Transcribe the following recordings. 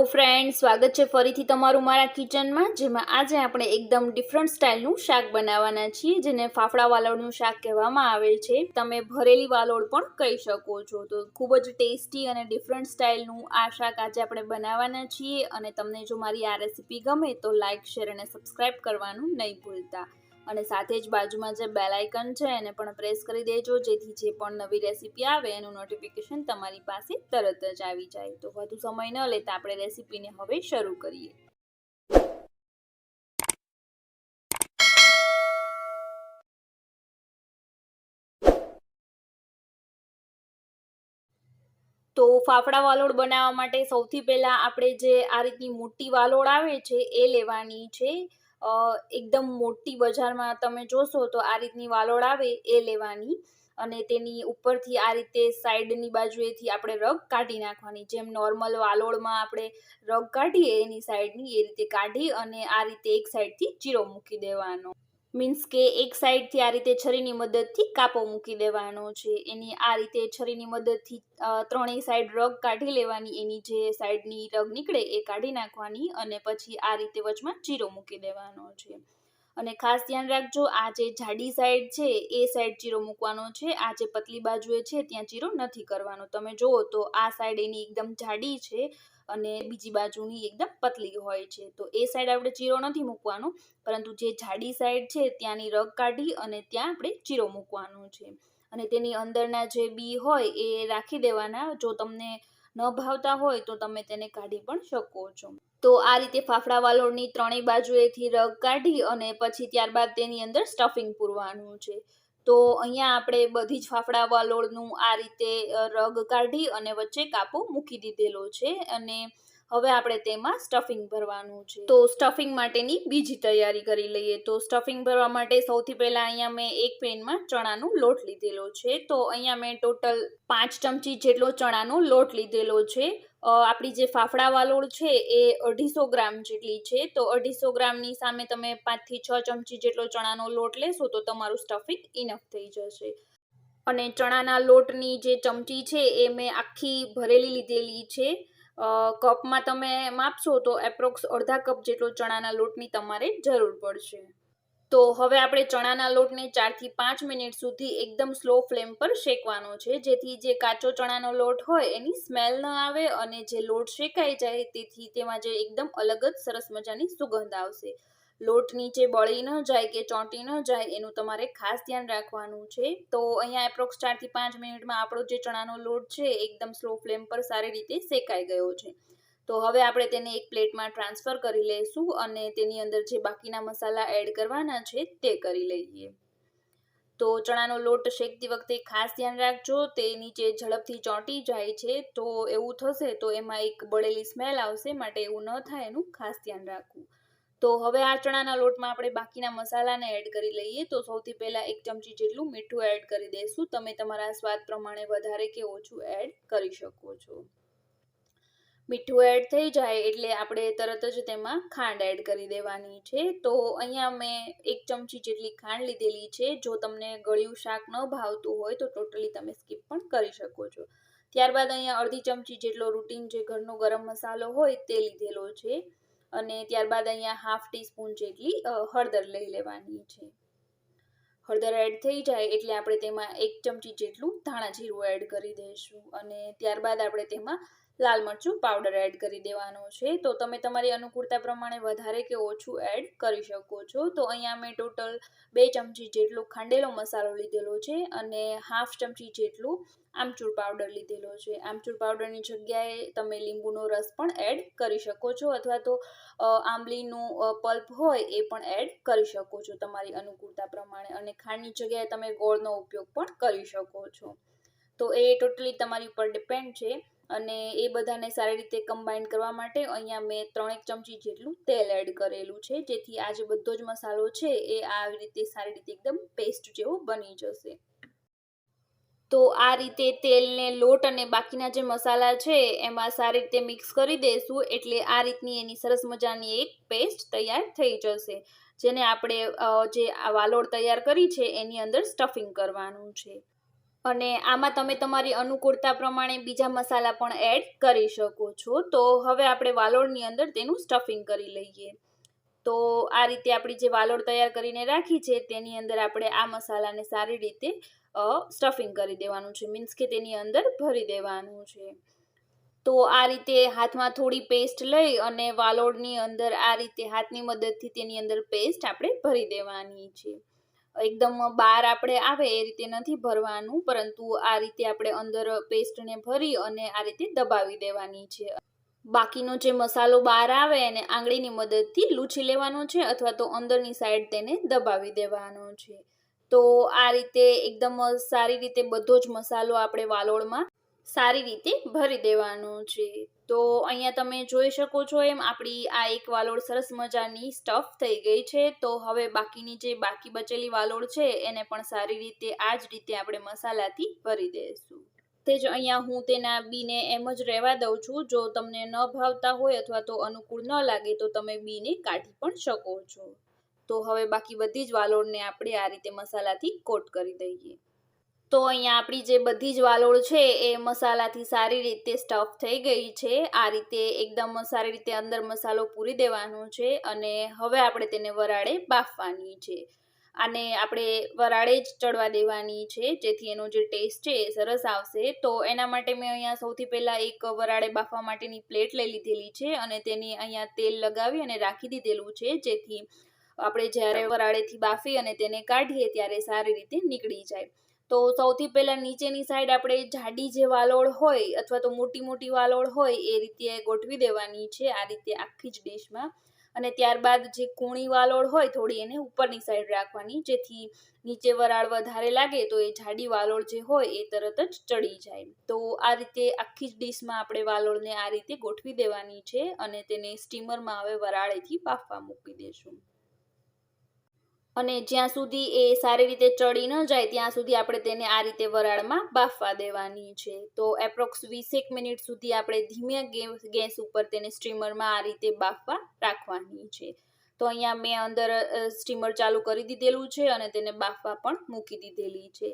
Hello friends, સ્વાગત છે ફરીથી તમારું મારા કિચનમાં, જેમાં આજે આપણે એકદમ ડિફરન્ટ સ્ટાઇલનું શાક બનાવવાના છીએ, જેને ફાફડા વાલોળનું શાક કહેવામાં આવે છે. તમે ભરેલી વાલોળ પણ કહી શકો છો. તો ખૂબ જ ટેસ્ટી અને ડિફરન્ટ સ્ટાઇલનું આ શાક આજે આપણે બનાવવાના છીએ. અને તમને જો મારી આ રેસીપી ગમે તો લાઇક, શેર અને સબસ્ક્રાઈબ કરવાનું નહીં ભૂલતા. અને સાથે જ બાજુમાં જે બેલ આઇકન છે એને પણ પ્રેસ કરી દેજો, જેથી જે પણ નવી રેસીપી આવે એનું નોટિફિકેશન તમારી પાસે તરત જ આવી જાય. તો વધુ સમય ન લેતા આપણે રેસીપીને હવે શરૂ કરીએ. તો ફાફડા વાલોળ બનાવવા માટે સૌથી પહેલાં આપણે જે આ રીતની મોટી વાલોળ આવે છે એ લેવાની છે. એકદમ મોટી, બજારમાં તમે જોશો તો આ રીતની વાલોળ આવે એ લેવાની. અને તેની ઉપરથી આ રીતે સાઈડની બાજુએથી આપણે રગ કાઢી નાખવાની. જેમ નોર્મલ વાલોળમાં આપણે રગ કાઢીએ એની સાઈડની, એ રીતે કાઢી અને આ રીતે એક સાઈડથી ચીરો મૂકી દેવાનો. મીન્સ કે એક સાઈડથી આ રીતે છરીની મદદથી કાપો મૂકી દેવાનો છે. એની આ રીતે છરીની મદદથી ત્રણેય સાઈડ રગ કાઢી લેવાની. એની જે સાઈડની રગ નીકળે એ કાઢી નાખવાની અને પછી આ રીતે વચમાં ચીરો મૂકી દેવાનો છે. અને ખાસ ધ્યાન રાખજો, આ જે જાડી સાઈડ છે એ સાઈડ ચીરો મૂકવાનો છે. આ જે પતલી બાજુએ છે ત્યાં ચીરો નથી કરવાનો. તમે જુઓ તો આ સાઈડ એની એકદમ જાડી છે અને બીજી બાજુની એકદમ પતલી હોય છે. તો એ સાઈડ આપણે ચીરો નથી મૂકવાનો, પરંતુ જે જાડી સાઈડ છે ત્યાંની રગ કાઢી અને ત્યાં આપણે ચીરો મૂકવાનો છે. અને તેની અંદરના જે બી હોય એ રાખી દેવાના. જો તમને ન ભાવતા હોય તો તમે તેને કાઢી પણ શકો છો. તો આ રીતે ફાફડા વાલોળની ત્રણેય બાજુએથી રગ કાઢી અને પછી ત્યારબાદ તેની અંદર સ્ટફિંગ પૂરવાનું છે. તો અહીંયા આપણે બધી જ ફાફડા વાલોળનું આ રીતે રગ કાઢી અને વચ્ચે કાપો મૂકી દીધેલો છે. અને હવે આપણે તેમાં સ્ટફિંગ ભરવાનું છે. તો સ્ટફિંગ માટેની બીજી તૈયારી કરી લઈએ. તો સ્ટફિંગ ભરવા માટે સૌથી પહેલાં અહીંયા મેં એક પેનમાં ચણાનો લોટ લીધેલો છે. તો અહીંયા મેં ટોટલ 5 ચમચી જેટલો ચણાનો લોટ લીધેલો છે. આપણી જે ફાફડા વાલોળ છે એ 250 ગ્રામ જેટલી છે. તો 250 ગ્રામની સામે તમે 5 થી 6 ચમચી જેટલો ચણાનો લોટ લેશો તો તમારું સ્ટફિંગ ઇનફ થઈ જશે. અને ચણાના લોટની જે ચમચી છે એ મેં આખી ભરેલી લીધેલી છે. કપમાં તમે માપશો તો એપ્રોક્સ અડધા કપ જેટલો ચણાના લોટની તમારે જરૂર પડશે. તો હવે આપણે ચણાના લોટને 4 થી 5 મિનિટ સુધી એકદમ સ્લો ફ્લેમ પર શેકવાનો છે, જેથી જે કાચો ચણાનો લોટ હોય એની સ્મેલ ન આવે અને જે લોટ શેકાઈ જાય તેથી તેમાં જે એકદમ અલગ જ સરસ મજાની સુગંધ આવશે. લોટ નીચે બળી ન જાય કે ચોંટી ન જાય એનું તમારે ખાસ ધ્યાન રાખવાનું છે. તો અહીંયા એપ્રોક્સ 4 થી 5 મિનિટમાં આપણો જે ચણાનો લોટ છે એકદમ સ્લો ફ્લેમ પર સારી રીતે શેકાઈ ગયો છે. તો હવે આપણે તેને એક પ્લેટમાં ટ્રાન્સફર કરી લઈશું અને તેની અંદર જે બાકીના મસાલા એડ કરવાના છે તે કરી લઈએ. તો ચણાનો લોટ શેકતી વખતે ખાસ ધ્યાન રાખજો, તે નીચે ઝડપથી ચોંટી જાય છે. તો એવું થશે તો એમાં એક બળેલી સ્મેલ આવશે, માટે એવું ન થાય એનું ખાસ ધ્યાન રાખવું. તો હવે આ ચણાના લોટમાં આપણે બાકીના મસાલાને એડ કરી લઈએ. તો સૌથી પહેલાં 1 ચમચી જેટલું મીઠું એડ કરી દઈશું. તમે તમારા સ્વાદ પ્રમાણે વધારે કે ઓછું એડ કરી શકો છો. મીઠું એડ થઈ જાય એટલે આપણે તરત જ તેમાં ખાંડ એડ કરી દેવાની છે. તો અહીંયા મેં 1 ચમચી જેટલી ખાંડ લીધેલી છે. જો તમને ગળ્યું શાક ન ભાવતું હોય તો ટોટલી તમે સ્કીપ પણ કરી શકો છો. ત્યારબાદ અહીંયા અડધી ચમચી જેટલો રૂટીન જે ઘરનો ગરમ મસાલો હોય તે લીધેલો છે. અને ત્યારબાદ અહીંયા હાફ ટીસ્પૂન જેટલી હળદર લઈ લેવાની છે. હળદર એડ થઈ જાય એટલે આપણે તેમાં 1 ચમચી જેટલું ધાણા જીરું એડ કરી દઈશું. અને ત્યારબાદ આપણે તેમાં લાલ મરચું પાવડર એડ કરી દેવાનો છે. તો તમે તમારી અનુકૂળતા પ્રમાણે વધારે કે ઓછું એડ કરી શકો છો. તો અહીંયા મેં ટોટલ 2 ચમચી જેટલો ખાંડેલો મસાલો લીધેલો છે અને હાફ ચમચી જેટલું આમચૂર પાવડર લીધેલો છે. આમચૂર પાવડરની જગ્યાએ તમે લીંબુનો રસ પણ એડ કરી શકો છો, અથવા તો આંબલીનું પલ્પ હોય એ પણ એડ કરી શકો છો તમારી અનુકૂળતા પ્રમાણે. અને ખાંડની જગ્યાએ તમે ગોળનો ઉપયોગ પણ કરી શકો છો. તો એ ટોટલી તમારી ઉપર ડિપેન્ડ છે. અને એ બધાને સારી રીતે કમ્બાઈન કરવા માટે અહીંયા મેં 3 ચમચી જેટલું તેલ એડ કરેલું છે, જેથી આ જે બધો જ મસાલો છે એ આવી રીતે સારી રીતે એકદમ પેસ્ટ જેવો બની જશે. તો આ રીતે તેલને, લોટ અને બાકીના જે મસાલા છે એમાં સારી રીતે મિક્સ કરી દઈશું એટલે આ રીતની એની સરસ મજાની એક પેસ્ટ તૈયાર થઈ જશે, જેને આપણે જે આ વાલોળ તૈયાર કરી છે એની અંદર સ્ટફિંગ કરવાનું છે. અને આમાં તમે તમારી અનુકૂળતા પ્રમાણે બીજા મસાલા પણ એડ કરી શકો છો. તો હવે આપણે વાલોળની અંદર તેનું સ્ટફિંગ કરી લઈએ. તો આ રીતે આપણી જે વાલોળ તૈયાર કરીને રાખી છે તેની અંદર આપણે આ મસાલાને સારી રીતે સ્ટફિંગ કરી દેવાનું છે, મીન્સ કે તેની અંદર ભરી દેવાનું છે. તો આ રીતે હાથમાં થોડી પેસ્ટ લઈ અને વાલોળની અંદર આ રીતે હાથની મદદથી તેની અંદર પેસ્ટ આપણે ભરી દેવાની છે. એકદમ બહાર આપણે આવે એ રીતે નથી ભરવાનું, પરંતુ આ રીતે આપણે અંદર પેસ્ટને ભરી અને આ રીતે દબાવી દેવાની છે. બાકીનો જે મસાલો બહાર આવે એને આંગળીની મદદથી લૂછી લેવાનો છે અથવા તો અંદરની સાઈડ તેને દબાવી દેવાનો છે. તો આ રીતે એકદમ સારી રીતે બધો જ મસાલો આપણે વાલોળમાં સારી રીતે ભરી દેવાનો છે. તો અહીંયા તમે જોઈ શકો છો એમ આપણી આ એક વાલોળ સરસ મજાની સ્ટફ થઈ ગઈ છે. તો હવે બાકીની જે બાકી બચેલી વાલોળ છે એને પણ સારી રીતે આ જ રીતે આપણે મસાલાથી ભરી દઈશું. તે જ અહીંયા હું તેના બીને એમ જ રહેવા દઉં છું. જો તમને ન ભાવતા હોય અથવા તો અનુકૂળ ન લાગે તો તમે બીને કાઢી પણ શકો છો. તો હવે બાકી બધી જ વાલોળને આપણે આ રીતે મસાલાથી કોટ કરી દઈએ. તો અહીંયા આપણી જે બધી જ વાલોળ છે એ મસાલાથી સારી રીતે સ્ટફ થઈ ગઈ છે. આ રીતે એકદમ સારી રીતે અંદર મસાલો પૂરી દેવાનો છે અને હવે આપણે તેને વરાળે બાફવાની છે. આને આપણે વરાળે જ ચડવા દેવાની છે જેથી એનો જે ટેસ્ટ છે એ સરસ આવશે. તો એના માટે મેં અહીંયા સૌથી પહેલાં એક વરાળે બાફવા માટેની પ્લેટ લઈ લીધેલી છે અને તેની અહીંયા તેલ લગાવી અને રાખી દીધેલું છે, જેથી આપણે જ્યારે વરાળેથી બાફી અને તેને કાઢીએ ત્યારે સારી રીતે નીકળી જાય. તો સૌથી પહેલાં નીચેની સાઈડ આપણે જાડી જે વાલોળ હોય અથવા તો મોટી મોટી વાલોળ હોય એ રીતે ગોઠવી દેવાની છે, આ રીતે આખી જ ડીશમાં. અને ત્યારબાદ જે કૂણી વાલોળ હોય થોડી એને ઉપરની સાઈડ રાખવાની, જેથી નીચે વરાળ વધારે લાગે તો એ જાડી વાલોળ જે હોય એ તરત જ ચડી જાય. તો આ રીતે આખી જ ડીશમાં આપણે વાલોળને આ રીતે ગોઠવી દેવાની છે અને તેને સ્ટીમરમાં હવે વરાળેથી બાફવા મૂકી દઈશું. અને જ્યાં સુધી એ સારી રીતે ચડી ન જાય ત્યાં સુધી આપણે તેને આ રીતે વરાળમાં બાફવા દેવાની છે. તો એપ્રોક્સ 20 મિનિટ સુધી આપણે ધીમે ગેસ ઉપર તેને સ્ટીમરમાં આ રીતે બાફવા રાખવાની છે. તો અહીંયા મેં અંદર સ્ટીમર ચાલુ કરી દીધેલું છે અને તેને બાફવા પણ મૂકી દીધેલી છે.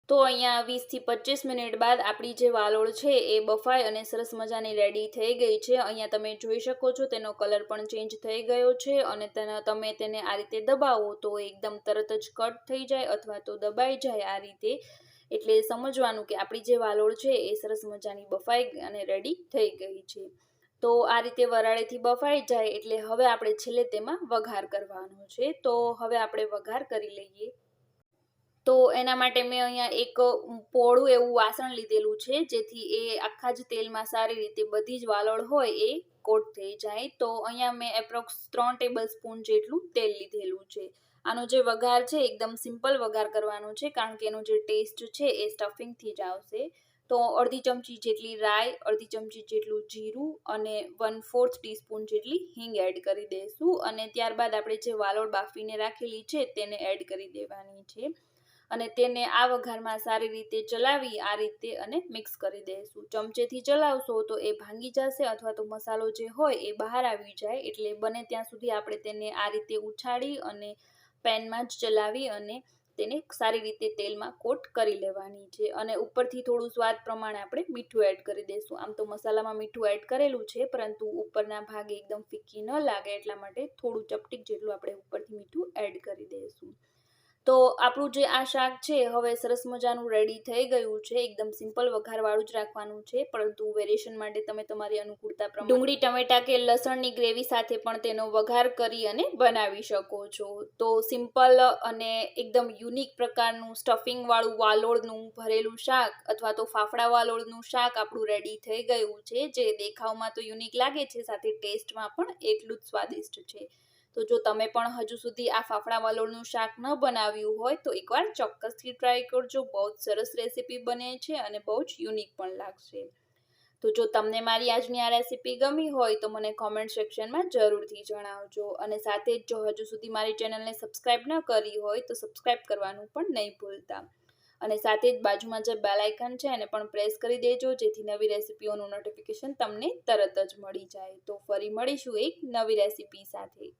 તો અહીંયા 20 થી 25 મિનિટ બાદ આપણી જે વાલોળ છે એ બફાઈ અને સરસ મજાની રેડી થઈ ગઈ છે. અહીંયા તમે જોઈ શકો છો તેનો કલર પણ ચેન્જ થઈ ગયો છે અને તમે તેને આ રીતે દબાવો તો એકદમ તરત જ કટ થઈ જાય અથવા તો દબાઈ જાય આ રીતે. એટલે સમજવાનું કે આપણી જે વાલોળ છે એ સરસ મજાની બફાઈ અને રેડી થઈ ગઈ છે. તો આ રીતે વરાળેથી બફાઈ જાય એટલે હવે આપણે છેલ્લે તેમાં વઘાર કરવાનો છે. તો હવે આપણે વઘાર કરી લઈએ. તો એના માટે મેં અહીંયા એક પોળું એવું વાસણ લીધેલું છે, જેથી એ આખા જ તેલમાં સારી રીતે બધી જ વાલોળ હોય એ કોટ થઈ જાય. તો અહીંયા મેં એપ્રોક્સ 3 ટેબલ સ્પૂન જેટલું તેલ લીધેલું છે. આનો જે વઘાર છે એકદમ સિમ્પલ વઘાર કરવાનો છે, કારણ કે એનો જે ટેસ્ટ છે એ સ્ટફિંગથી જ આવશે. તો અડધી ચમચી જેટલી રાઈ, અડધી ચમચી જેટલું જીરું અને 1/4 ટીસ્પૂન જેટલી હિંગ એડ કરી દઈશું. અને ત્યારબાદ આપણે જે વાલોળ બાફીને રાખેલી છે તેને એડ કરી દેવાની છે અને તેને આ વઘારમાં સારી રીતે ચલાવી આ રીતે અને મિક્સ કરી દઈશું. ચમચેથી ચલાવશો તો એ ભાંગી જશે અથવા તો મસાલો જે હોય એ બહાર આવી જાય. એટલે બને ત્યાં સુધી આપણે તેને આ રીતે ઉછાળી અને પેનમાં જ ચલાવી અને તેને સારી રીતે તેલમાં કોટ કરી લેવાની છે. અને ઉપરથી થોડું સ્વાદ પ્રમાણે આપણે મીઠું એડ કરી દઈશું. આમ તો મસાલામાં મીઠું એડ કરેલું છે, પરંતુ ઉપરના ભાગે એકદમ ફીકી ન લાગે એટલા માટે થોડું ચપટીક જેટલું આપણે ઉપરથી મીઠું એડ કરી દઈશું. તો આપણું જે આ શાક છે હવે સરસ મજાનું રેડી થઈ ગયું છે. એકદમ સિમ્પલ વઘારવાળું જ રાખવાનું છે, પરંતુ વેરિએશન માટે તમે તમારી અનુકૂળતા પ્રમાણે ડુંગળી, ટમેટા કે લસણની ગ્રેવી સાથે પણ તેનો વઘાર કરી અને બનાવી શકો છો. તો સિમ્પલ અને એકદમ યુનિક પ્રકારનું સ્ટફિંગવાળું વાલોળનું ભરેલું શાક અથવા તો ફાફડા વાલોળનું શાક આપણું રેડી થઈ ગયું છે, જે દેખાવમાં તો યુનિક લાગે છે, સાથે ટેસ્ટમાં પણ એટલું જ સ્વાદિષ્ટ છે. તો જો તમે પણ હજુ સુધી આ ફાફડા વાલોળનું શાક ન બનાવ્યું હોય તો એકવાર ચોક્કસથી ટ્રાય કરજો. બહુ જ સરસ રેસીપી બને છે અને બહુ જ યુનિક પણ લાગશે. તો જો તમને મારી આજની આ રેસીપી ગમી હોય તો મને કોમેન્ટ સેક્શનમાં જરૂરથી જણાવજો. અને સાથે જ જો હજુ સુધી મારી ચેનલને સબસ્ક્રાઈબ ન કરી હોય તો સબસ્ક્રાઈબ કરવાનું પણ નહીં ભૂલતા. અને સાથે જ બાજુમાં જે બેલ આઇકન છે એને પણ પ્રેસ કરી દેજો, જેથી નવી રેસીપીઓનું નોટિફિકેશન તમને તરત જ મળી જાય. તો ફરી મળીશું એક નવી રેસીપી સાથે.